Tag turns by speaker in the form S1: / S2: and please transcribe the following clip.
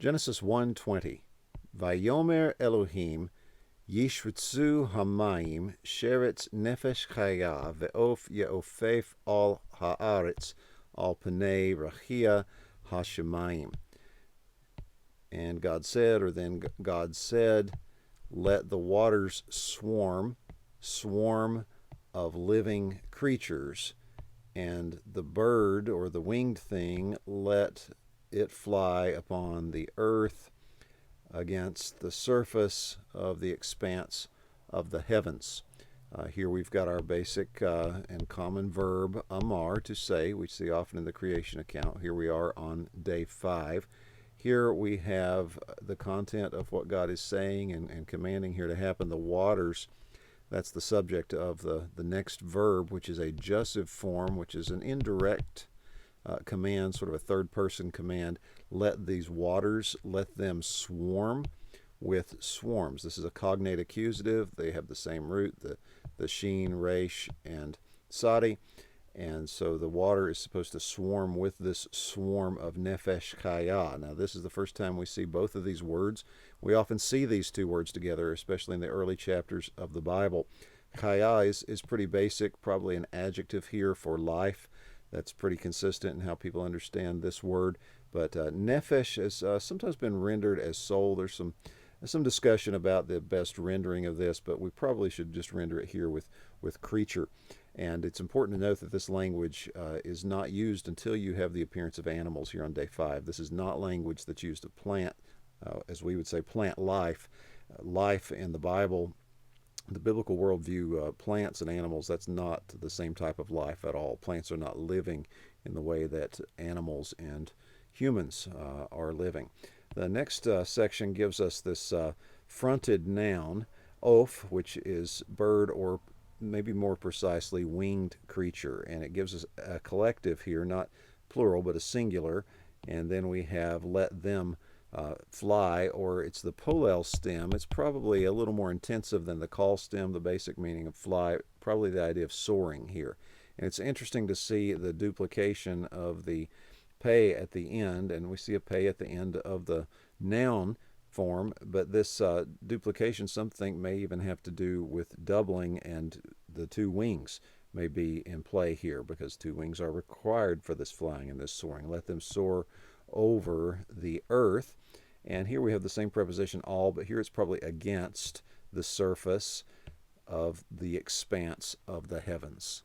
S1: Genesis 1:20. Vayomer Elohim Yishritzu Hamayim Sheretz Nefesh Chaya Ve'of Ye'ofef Al Haaretz Al Pnei Rachia Hashemayim. And God said, or then God said, let the waters swarm of living creatures, and the bird or the winged thing, let it fly upon the earth against the surface of the expanse of the heavens. Here we've got our basic and common verb, amar, to say, which we see often in the creation account. Here we are on day 5. Here we have the content of what God is saying and commanding here to happen. The waters, that's the subject of the next verb, which is a jussive form, which is an indirect command, sort of a third-person command. Let these waters, let them swarm with swarms. This is a cognate accusative. They have the same root, the sheen, resh, and sadi. And so the water is supposed to swarm with this swarm of nefesh chaya. Now, this is the first time we see both of these words. We often see these two words together, especially in the early chapters of the Bible. Chaya is pretty basic, probably an adjective here for life. That's pretty consistent in how people understand this word. But nefesh has sometimes been rendered as soul. There's some discussion about the best rendering of this, but we probably should just render it here with creature. And it's important to note that this language is not used until you have the appearance of animals here on day 5. This is not language that's used of plant, as we would say, plant life. Life in the Bible, the biblical worldview, plants and animals, that's not the same type of life at all. Plants are not living in the way that animals and humans are living. The next section gives us this fronted noun, oph, which is bird, or maybe more precisely winged creature, and it gives us a collective here, not plural but a singular. And then we have let them fly, or it's the polel stem. It's probably a little more intensive than the call stem, the basic meaning of fly, probably the idea of soaring here. And it's interesting to see the duplication of the pay at the end, and we see a pay at the end of the noun form, but this duplication, some think, may even have to do with doubling, and the two wings may be in play here, because two wings are required for this flying and this soaring. Let them soar over the earth. And here we have the same preposition all, but here it's probably against the surface of the expanse of the heavens.